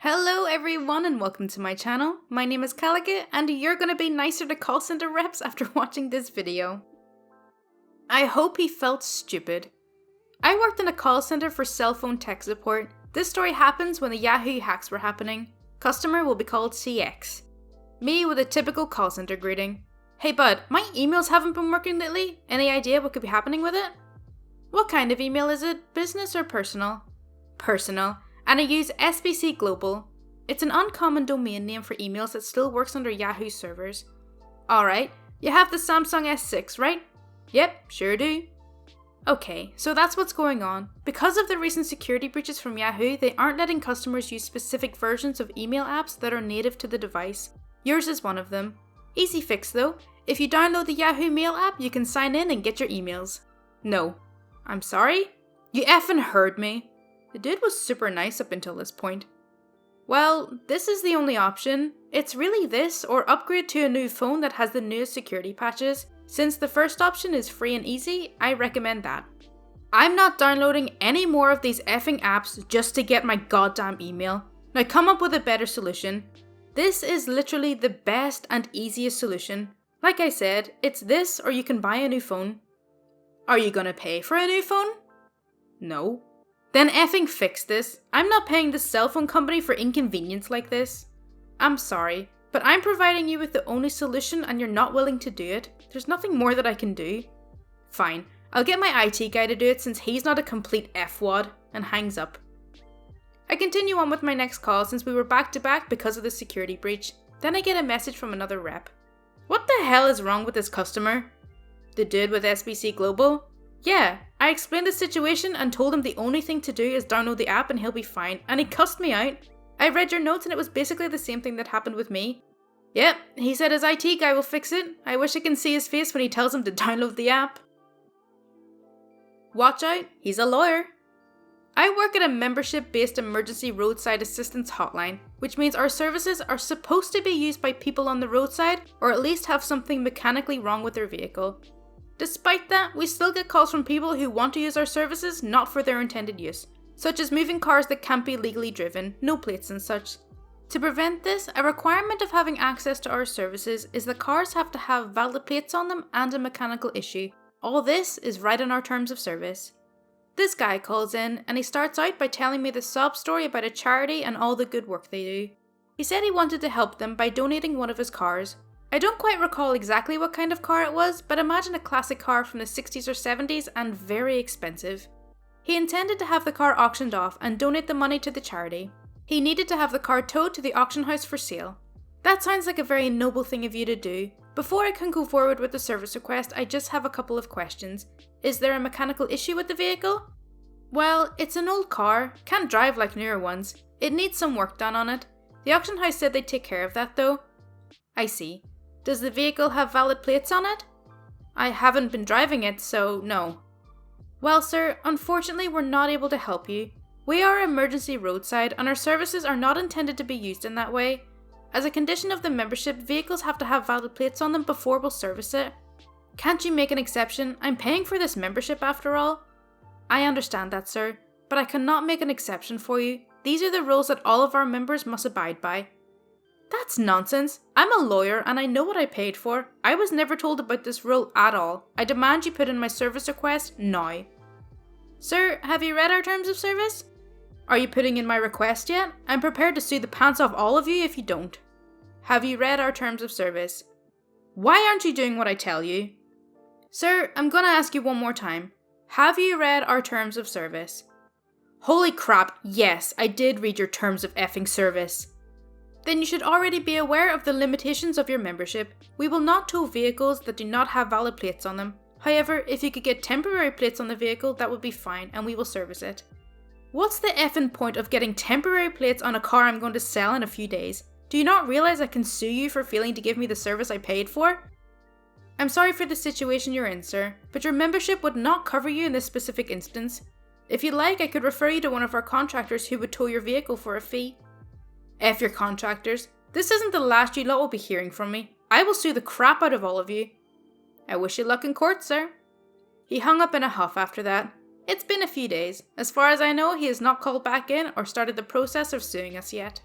Hello everyone and welcome to my channel. My name is Kalika and you're gonna be nicer to call center reps after watching this video. I hope he felt stupid. I worked in a call center for cell phone tech support. This story happens when the Yahoo hacks were happening. Customer will be called CX. Me with a typical call center greeting. Hey bud, my emails haven't been working lately. Any idea what could be happening with it? What kind of email is it? Business or personal? Personal. And I use SBC Global. It's an uncommon domain name for emails that still works under Yahoo servers. Alright, you have the Samsung S6, right? Yep, sure do. Okay, so that's what's going on. Because of the recent security breaches from Yahoo, they aren't letting customers use specific versions of email apps that are native to the device. Yours is one of them. Easy fix though. If you download the Yahoo Mail app, you can sign in and get your emails. No. I'm sorry? You effing heard me. The dude was super nice up until this point. Well, this is the only option. It's really this, or upgrade to a new phone that has the newest security patches. Since the first option is free and easy, I recommend that. I'm not downloading any more of these effing apps just to get my goddamn email. Now come up with a better solution. This is literally the best and easiest solution. Like I said, it's this or you can buy a new phone. Are you gonna pay for a new phone? No. Then effing fix this. I'm not paying the cell phone company for inconvenience like this. I'm sorry, but I'm providing you with the only solution and you're not willing to do it. There's nothing more that I can do. Fine, I'll get my IT guy to do it since he's not a complete F-wad, and hangs up. I continue on with my next call since we were back to back because of the security breach. Then I get a message from another rep. What the hell is wrong with this customer? The dude with SBC Global? Yeah, I explained the situation and told him the only thing to do is download the app and he'll be fine, and he cussed me out. I read your notes and it was basically the same thing that happened with me. Yep, he said his IT guy will fix it. I wish I can see his face when he tells him to download the app. Watch out, he's a lawyer. I work at a membership-based emergency roadside assistance hotline, which means our services are supposed to be used by people on the roadside or at least have something mechanically wrong with their vehicle. Despite that, we still get calls from people who want to use our services not for their intended use, such as moving cars that can't be legally driven, no plates and such. To prevent this, a requirement of having access to our services is that cars have to have valid plates on them and a mechanical issue. All this is right in our terms of service. This guy calls in and he starts out by telling me the sob story about a charity and all the good work they do. He said he wanted to help them by donating one of his cars. I don't quite recall exactly what kind of car it was, but imagine a classic car from the 60s or 70s and very expensive. He intended to have the car auctioned off and donate the money to the charity. He needed to have the car towed to the auction house for sale. That sounds like a very noble thing of you to do. Before I can go forward with the service request, I just have a couple of questions. Is there a mechanical issue with the vehicle? Well, it's an old car, can't drive like newer ones. It needs some work done on it. The auction house said they'd take care of that though. I see. Does the vehicle have valid plates on it? I haven't been driving it, so no. Well sir, unfortunately we're not able to help you. We are emergency roadside and our services are not intended to be used in that way. As a condition of the membership, vehicles have to have valid plates on them before we'll service it. Can't you make an exception? I'm paying for this membership after all. I understand that sir, but I cannot make an exception for you. These are the rules that all of our members must abide by. That's nonsense. I'm a lawyer and I know what I paid for. I was never told about this rule at all. I demand you put in my service request now. Sir, have you read our terms of service? Are you putting in my request yet? I'm prepared to sue the pants off all of you if you don't. Have you read our terms of service? Why aren't you doing what I tell you? Sir, I'm gonna ask you one more time. Have you read our terms of service? Holy crap, yes, I did read your terms of effing service. Then you should already be aware of the limitations of your membership. We will not tow vehicles that do not have valid plates on them. However, if you could get temporary plates on the vehicle, that would be fine and we will service it. What's the effing point of getting temporary plates on a car I'm going to sell in a few days? Do you not realize I can sue you for failing to give me the service I paid for? I'm sorry for the situation you're in, sir, but your membership would not cover you in this specific instance. If you'd like, I could refer you to one of our contractors who would tow your vehicle for a fee. F your contractors. This isn't the last you lot will be hearing from me. I will sue the crap out of all of you. I wish you luck in court, sir. He hung up in a huff after that. It's been a few days. As far as I know, he has not called back in or started the process of suing us yet.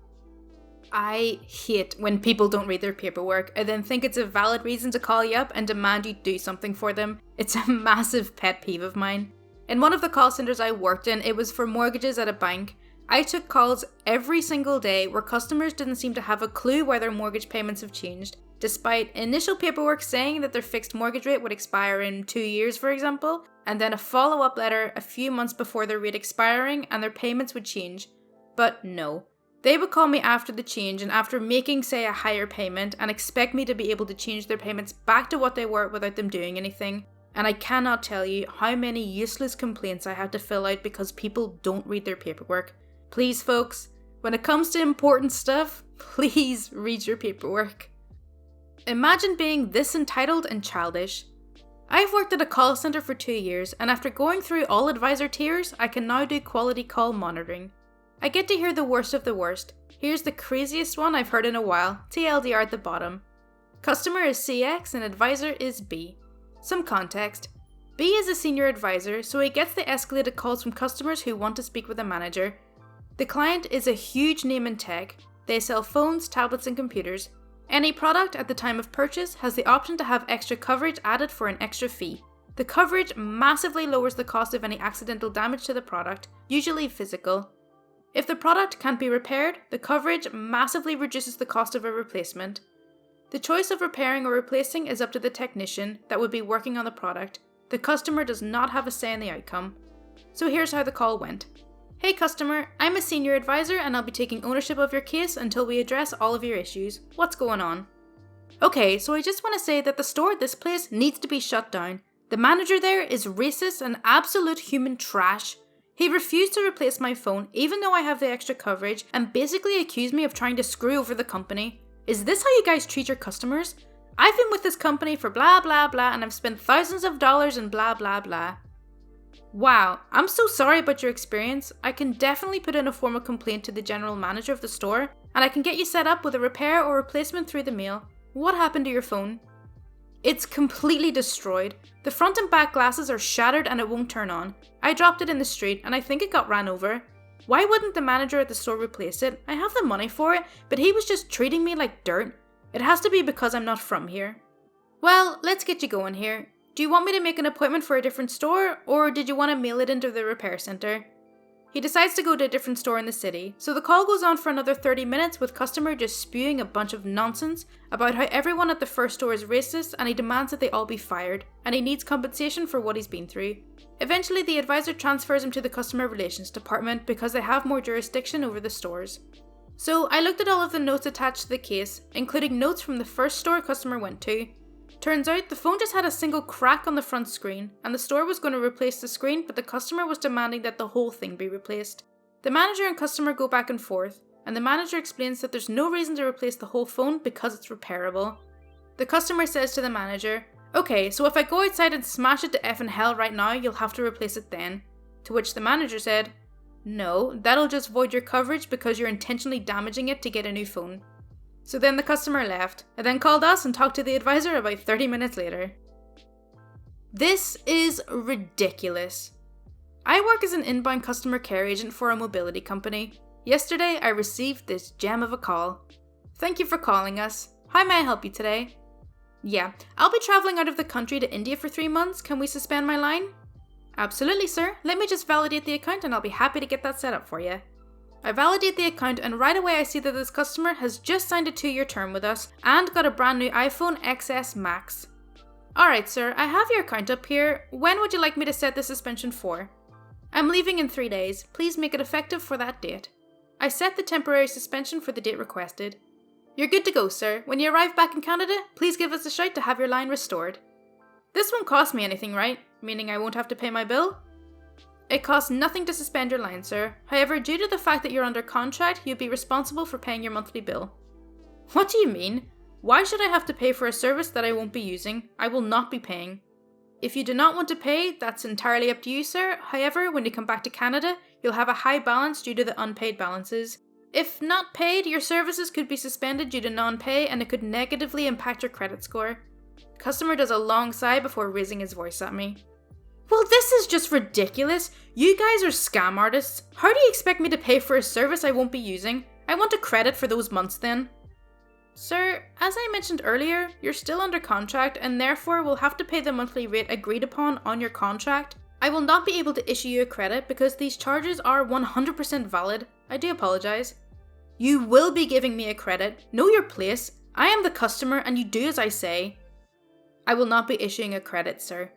I hate when people don't read their paperwork and then think it's a valid reason to call you up and demand you do something for them. It's a massive pet peeve of mine. In one of the call centers I worked in, it was for mortgages at a bank. I took calls every single day where customers didn't seem to have a clue why their mortgage payments have changed, despite initial paperwork saying that their fixed mortgage rate would expire in 2 years, for example, and then a follow-up letter a few months before their rate expiring and their payments would change. But no. They would call me after the change and after making, say, a higher payment and expect me to be able to change their payments back to what they were without them doing anything. And I cannot tell you how many useless complaints I had to fill out because people don't read their paperwork. Please, folks, when it comes to important stuff, please read your paperwork. Imagine being this entitled and childish. I've worked at a call center for 2 years, and after going through all advisor tiers, I can now do quality call monitoring. I get to hear the worst of the worst. Here's the craziest one I've heard in a while, TLDR at the bottom. Customer is CX and advisor is B. Some context. B is a senior advisor, so he gets the escalated calls from customers who want to speak with a manager. The client is a huge name in tech. They sell phones, tablets, and computers. Any product at the time of purchase has the option to have extra coverage added for an extra fee. The coverage massively lowers the cost of any accidental damage to the product, usually physical. If the product can't be repaired, the coverage massively reduces the cost of a replacement. The choice of repairing or replacing is up to the technician that would be working on the product. The customer does not have a say in the outcome. So here's how the call went. Hey customer, I'm a senior advisor and I'll be taking ownership of your case until we address all of your issues. What's going on? Okay, so I just want to say that the store at this place needs to be shut down. The manager there is racist and absolute human trash. He refused to replace my phone even though I have the extra coverage and basically accused me of trying to screw over the company. Is this how you guys treat your customers? I've been with this company for blah blah blah and I've spent thousands of dollars and blah blah blah. Wow, I'm so sorry about your experience. I can definitely put in a formal complaint to the general manager of the store and I can get you set up with a repair or replacement through the mail. What happened to your phone? It's completely destroyed. The front and back glasses are shattered and it won't turn on. I dropped it in the street and I think it got ran over. Why wouldn't the manager at the store replace it? I have the money for it, but he was just treating me like dirt. It has to be because I'm not from here. Well, let's get you going here. Do you want me to make an appointment for a different store, or did you want to mail it into the repair center? He decides to go to a different store in the city, so the call goes on for another 30 minutes with customer just spewing a bunch of nonsense about how everyone at the first store is racist and he demands that they all be fired, and he needs compensation for what he's been through. Eventually, the advisor transfers him to the customer relations department because they have more jurisdiction over the stores. So I looked at all of the notes attached to the case, including notes from the first store customer went to. Turns out the phone just had a single crack on the front screen, and the store was going to replace the screen, but the customer was demanding that the whole thing be replaced. The manager and customer go back and forth, and the manager explains that there's no reason to replace the whole phone because it's repairable. The customer says to the manager, "Okay, so if I go outside and smash it to effing hell right now, you'll have to replace it then." To which the manager said, "No, that'll just void your coverage because you're intentionally damaging it to get a new phone." So then the customer left, and then called us and talked to the advisor about 30 minutes later. This is ridiculous. I work as an inbound customer care agent for a mobility company. Yesterday, I received this gem of a call. "Thank you for calling us. How may I help you today?" "Yeah, I'll be traveling out of the country to India for 3 months. Can we suspend my line?" "Absolutely, sir. Let me just validate the account and I'll be happy to get that set up for you." I validate the account and right away I see that this customer has just signed a 2-year term with us and got a brand new iPhone XS Max. "Alright sir, I have your account up here. When would you like me to set the suspension for?" "I'm leaving in 3 days. Please make it effective for that date." I set the temporary suspension for the date requested. "You're good to go, sir. When you arrive back in Canada, please give us a shout to have your line restored." "This won't cost me anything, right? Meaning I won't have to pay my bill?" "It costs nothing to suspend your line, sir. However, due to the fact that you're under contract, you'd be responsible for paying your monthly bill." "What do you mean? Why should I have to pay for a service that I won't be using? I will not be paying." "If you do not want to pay, that's entirely up to you, sir. However, when you come back to Canada, you'll have a high balance due to the unpaid balances. If not paid, your services could be suspended due to non-pay and it could negatively impact your credit score." Customer does a long sigh before raising his voice at me. "Well, this is just ridiculous. You guys are scam artists. How do you expect me to pay for a service I won't be using? I want a credit for those months then. Sir, as I mentioned earlier, you're still under contract and therefore will have to pay the monthly rate agreed upon on your contract. I will not be able to issue you a credit because these charges are 100% valid. I do apologise. You will be giving me a credit. Know your place. I am the customer and you do as I say. I will not be issuing a credit, sir.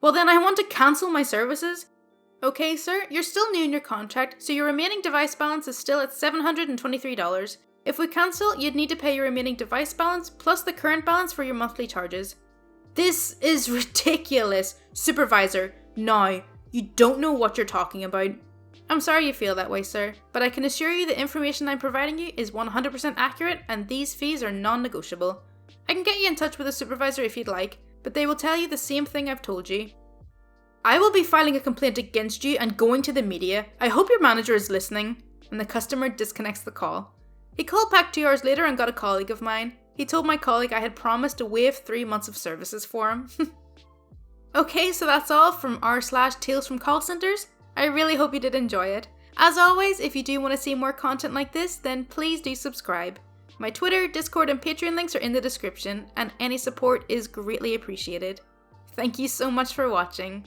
Well then I want to cancel my services. Okay, sir, you're still new in your contract, so your remaining device balance is still at $723. If we cancel, you'd need to pay your remaining device balance plus the current balance for your monthly charges. This is ridiculous. Supervisor, now, you don't know what you're talking about. I'm sorry you feel that way, sir, but I can assure you the information I'm providing you is 100% accurate and these fees are non-negotiable. I can get you in touch with a supervisor if you'd like, but they will tell you the same thing I've told you. I will be filing a complaint against you and going to the media. I hope your manager is listening. And the customer disconnects the call. He called back 2 hours later and got a colleague of mine. He told my colleague I had promised to waive 3 months of services for him. Okay, so that's all from r/Tales from Call Centers. I really hope you did enjoy it. As always, if you do want to see more content like this, then please do subscribe. My Twitter, Discord and Patreon links are in the description, and any support is greatly appreciated. Thank you so much for watching.